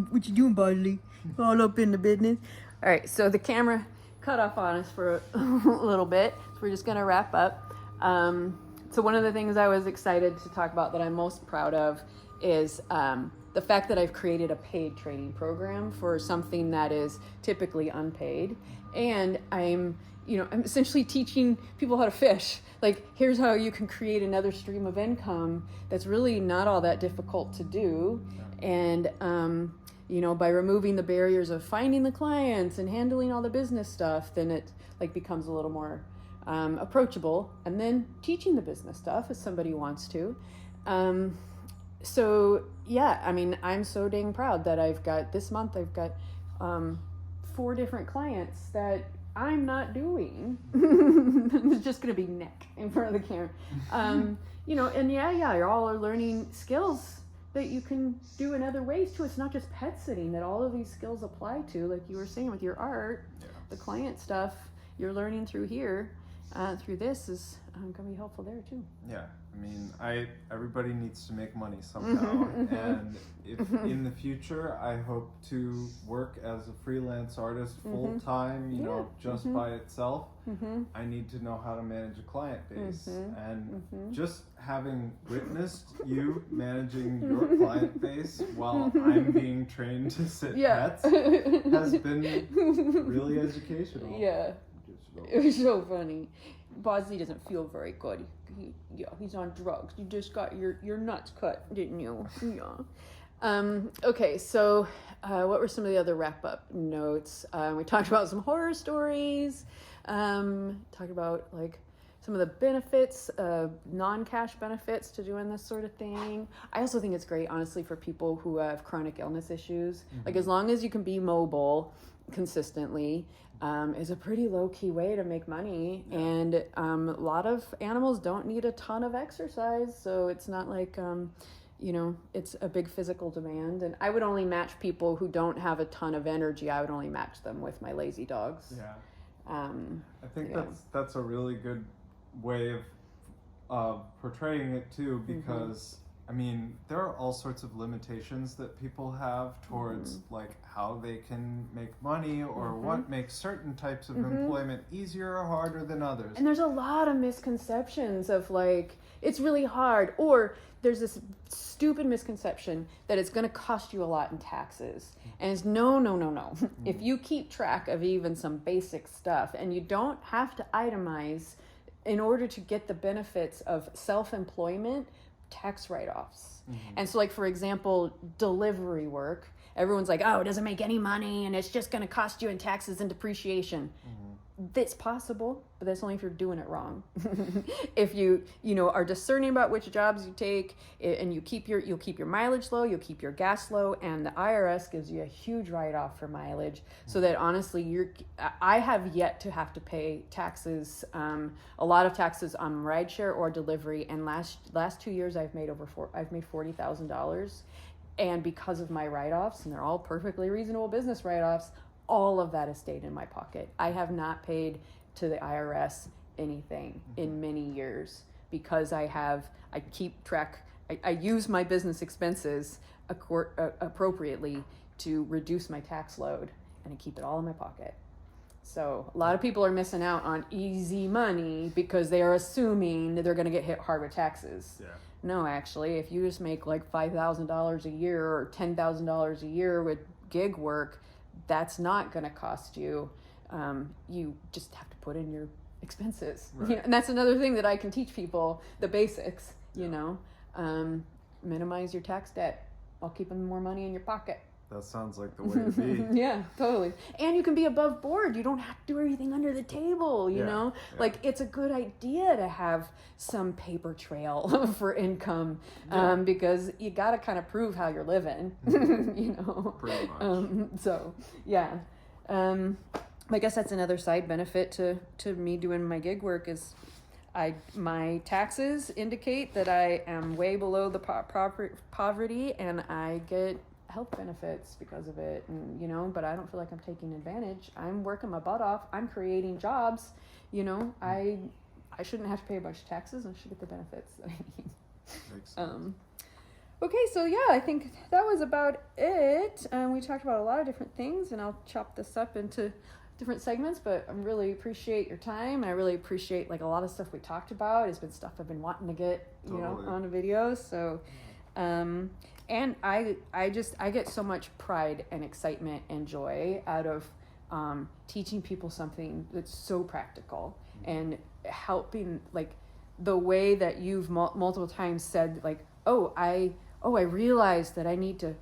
What you doing, Bozley? All up in the business. All right, so the camera cut off on us for a little bit, so we're just gonna wrap up. So one of the things I was excited to talk about that I'm most proud of is the fact that I've created a paid training program for something that is typically unpaid, and I'm essentially teaching people how to fish. Like, here's how you can create another stream of income that's really not all that difficult to do. And, by removing the barriers of finding the clients and handling all the business stuff, then it becomes a little more approachable. And then teaching the business stuff if somebody wants to. So yeah, I'm so dang proud that this month I've got 4 different clients that I'm not doing. It's just going to be Nick in front of the camera. And you're all are learning skills that you can do in other ways too. It's not just pet sitting that all of these skills apply to, like you were saying with your art. The client stuff you're learning through here, through this is going to be helpful there too. Yeah. Everybody needs to make money somehow. And if in the future I hope to work as a freelance artist full time, just by itself, I need to know how to manage a client base. And just having witnessed you managing your client base while I'm being trained to sit pets has been really educational. Yeah. It was so funny. Bozley doesn't feel very good. He's on drugs. You just got your nuts cut, didn't you? Yeah. Okay, so what were some of the other wrap-up notes? We talked about some horror stories. Talked about some of the benefits, non-cash benefits to doing this sort of thing. I also think it's great, honestly, for people who have chronic illness issues. As long as you can be mobile consistently, is a pretty low-key way to make money. And a lot of animals don't need a ton of exercise, so it's not like it's a big physical demand. And I would only match people who don't have a ton of energy. I would only match them with my lazy dogs. I think that's a really good way of portraying it too, because there are all sorts of limitations that people have towards how they can make money or what makes certain types of employment easier or harder than others. And there's a lot of misconceptions of it's really hard, or there's this stupid misconception that it's going to cost you a lot in taxes. And it's no. If you keep track of even some basic stuff, and you don't have to itemize in order to get the benefits of self-employment, tax write-offs. And so for example, delivery work, everyone's like, oh, it doesn't make any money and it's just going to cost you in taxes and depreciation. That's possible, but that's only if you're doing it wrong. If you are discerning about which jobs you take, and you'll keep your mileage low, you'll keep your gas low, and the IRS gives you a huge write-off for mileage, so that honestly I have yet to have to pay taxes, a lot of taxes on rideshare or delivery, and last 2 years I've made $40,000, and because of my write-offs, and they're all perfectly reasonable business write-offs, all of that has stayed in my pocket. I have not paid to the IRS anything in many years, because I keep track. I use my business expenses appropriately to reduce my tax load, and I keep it all in my pocket. So a lot of people are missing out on easy money because they are assuming that they're going to get hit hard with taxes. Yeah. No, actually, if you just make $5,000 a year or $10,000 a year with gig work, that's not going to cost you. You just have to put in your expenses. Right. And that's another thing that I can teach people, the basics. Minimize your tax debt while keeping more money in your pocket. That sounds like the way to be. Yeah, totally. And you can be above board. You don't have to do everything under the table, you know? Yeah. It's a good idea to have some paper trail for income, because you got to kind of prove how you're living, Pretty much. So, yeah. I guess that's another side benefit to me doing my gig work is my taxes indicate that I am way below the poverty, and I get health benefits because of it, and but I don't feel like I'm taking advantage. I'm working my butt off. I'm creating jobs. I shouldn't have to pay a bunch of taxes. I should get the benefits that I need. Makes sense. Okay, so yeah, I think that was about it. We talked about a lot of different things, and I'll chop this up into different segments, but I really appreciate your time. I really appreciate like a lot of stuff we talked about. It's been stuff I've been wanting to get, on a video. So, and I get so much pride and excitement and joy out of teaching people something that's so practical and helping, like the way that you've multiple times said, like, I realized that I need to,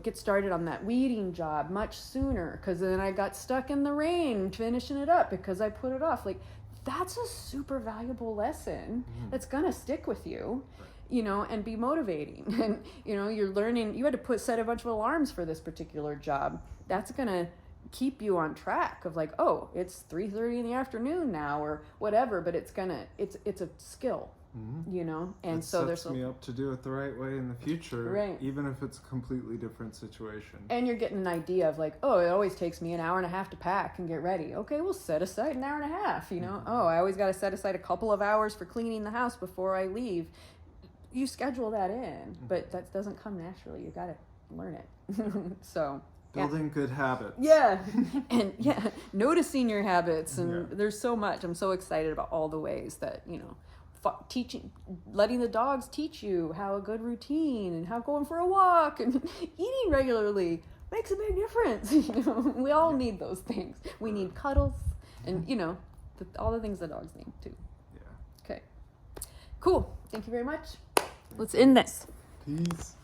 get started on that weeding job much sooner, because then I got stuck in the rain finishing it up because I put it off. Like, that's a super valuable lesson that's gonna stick with you, and be motivating. And you're learning. You had to set a bunch of alarms for this particular job. That's gonna keep you on track of like, oh, it's 3:30 in the afternoon now or whatever. But it's a skill. And it so sets me up to do it the right way in the future, right? Even if it's a completely different situation. And you're getting an idea of like, oh, it always takes me an hour and a half to pack and get ready. Okay, we'll set aside an hour and a half. Oh, I always got to set aside a couple of hours for cleaning the house before I leave. You schedule that in, but that doesn't come naturally. You got to learn it. So. Building good habits. Yeah. And noticing your habits. And there's so much. I'm so excited about all the ways that, teaching, letting the dogs teach you how a good routine and how going for a walk and eating regularly makes a big difference. We all need those things. We need cuddles and, all the things the dogs need too. Yeah. Okay. Cool. Thank you very much. Let's end this. Peace.